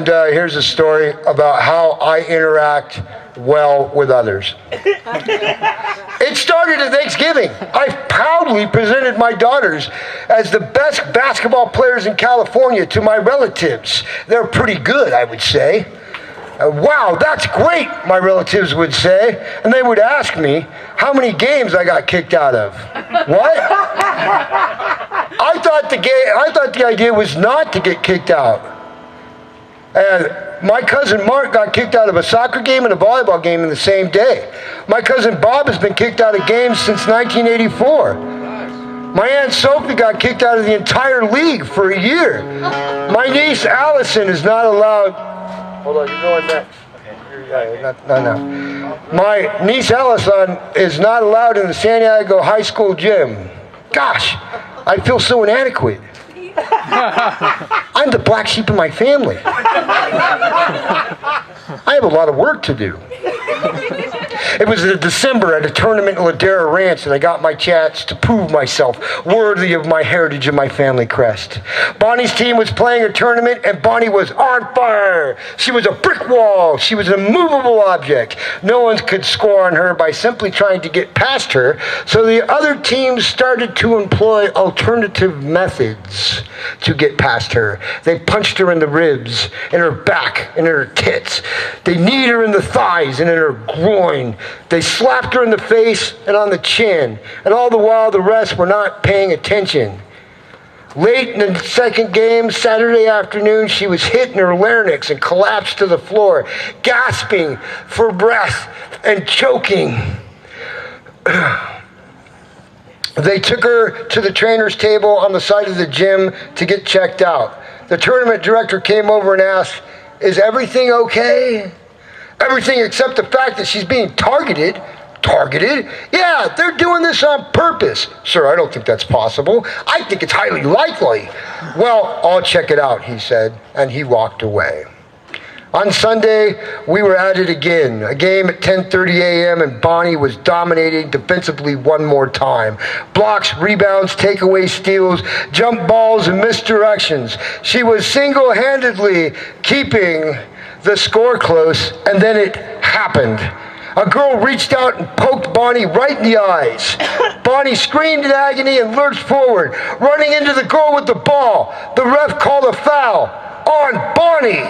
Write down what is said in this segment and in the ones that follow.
Here's a story about how I interact well with others. It started at Thanksgiving. I proudly presented my daughters as the best basketball players in California to my relatives. They're pretty good, I would say. Wow, that's great, my relatives would say. And they would ask me how many games I got kicked out of. What? I thought the idea was not to get kicked out. And my cousin Mark got kicked out of a soccer game and a volleyball game in the same day. My cousin Bob has been kicked out of games since 1984. My Aunt Sophie got kicked out of the entire league for a year. My niece Allison is not allowed... Hold on, you're going next. No. My niece Allison is not allowed in the San Diego High School gym. Gosh, I feel so inadequate. I'm the black sheep of my family. I have a lot of work to do. It was in December at a tournament in Ladera Ranch that I got my chance to prove myself worthy of my heritage and my family crest. Bonnie's team was playing a tournament, and Bonnie was on fire. She was a brick wall. She was an immovable object. No one could score on her by simply trying to get past her, so the other teams started to employ alternative methods to get past her. They punched her in the ribs, in her back, and in her tits. They kneed her in the thighs and in her groin. They slapped her in the face and on the chin. And all the while, the rest were not paying attention. Late in the second game, Saturday afternoon, she was hit in her larynx and collapsed to the floor, gasping for breath and choking. They took her to the trainer's table on the side of the gym to get checked out. The tournament director came over and asked, "Is everything okay?" "Everything except the fact that she's being targeted." "Targeted? Yeah, they're doing this on purpose." "Sir, I don't think that's possible. I think it's highly likely." "Well, I'll check it out," he said, and he walked away. On Sunday, we were at it again. A game at 10:30 a.m. and Bonnie was dominating defensively one more time. Blocks, rebounds, takeaway steals, jump balls, and misdirections. She was single-handedly keeping the score close, and then it happened. A girl reached out and poked Bonnie right in the eyes. Bonnie screamed in agony and lurched forward, running into the girl with the ball. The ref called a foul on Bonnie.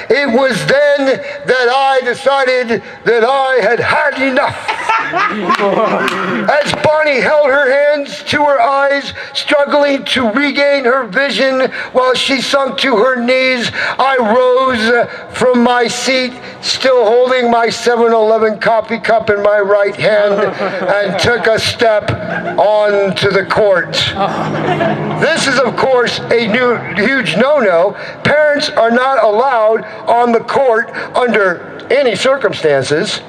It was then that I decided that I had had enough. As Bonnie held her hands to her eyes, struggling to regain her vision while she sunk to her knees, I rose from my seat, still holding my 7-Eleven coffee cup in my right hand, and took a step onto the court. This is, of course, a huge no-no. Parents are not allowed on the court under any circumstances.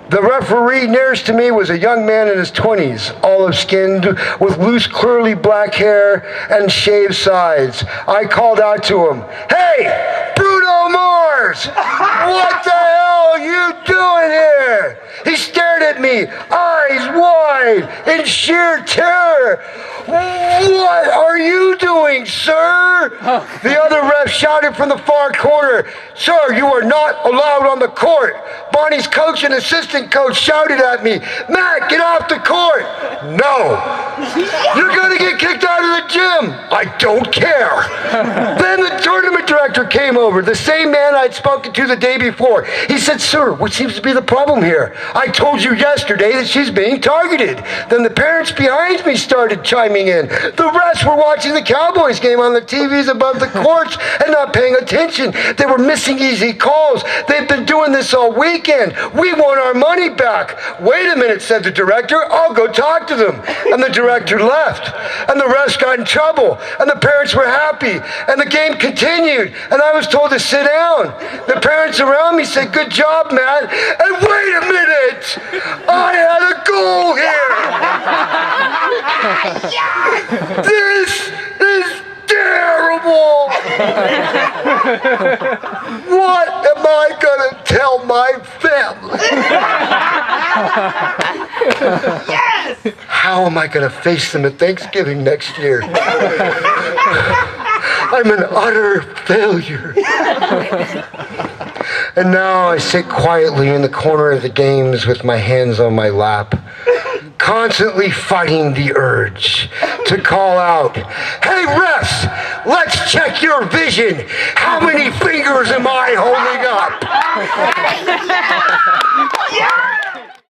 The referee nearest to me was a young man in his 20s, olive-skinned, with loose, curly black hair and shaved sides. I called out to him, "Hey, Bruno Mars! What the hell are you doing here?" He stared at me, eyes wide, in sheer terror. "What are you doing, sir?" The other ref shouted from the far corner, "Sir, you are not allowed on the court." Bonnie's coach and assistant coach shouted at me, "Matt, get off the court." "No." "You're going to get kicked out of the gym." "I don't care." Then the tournament director came over, the same man I'd spoken to the day before. He said, "Sir, what seems to be the problem here? I told you yesterday that she's being targeted." Then the parents behind me started chiming in. The rest were watching the Cowboys game on the TVs above the courts and not paying attention. They were missing easy calls. They've been doing this all weekend. We want our money back. "Wait a minute," said the director. "I'll go talk to them." And the director left. And the refs got in trouble. And the parents were happy. And the game continued. And I was told to sit down. The parents around me said, "Good job, Matt." And wait a minute! I had a goal here! This is terrible! What am I going to tell my family? Yes! How am I going to face them at Thanksgiving next year? I'm an utter failure. And now I sit quietly in the corner of the games with my hands on my lap, constantly fighting the urge to call out, "Hey, refs, let's check your vision. How many fingers am I holding up?"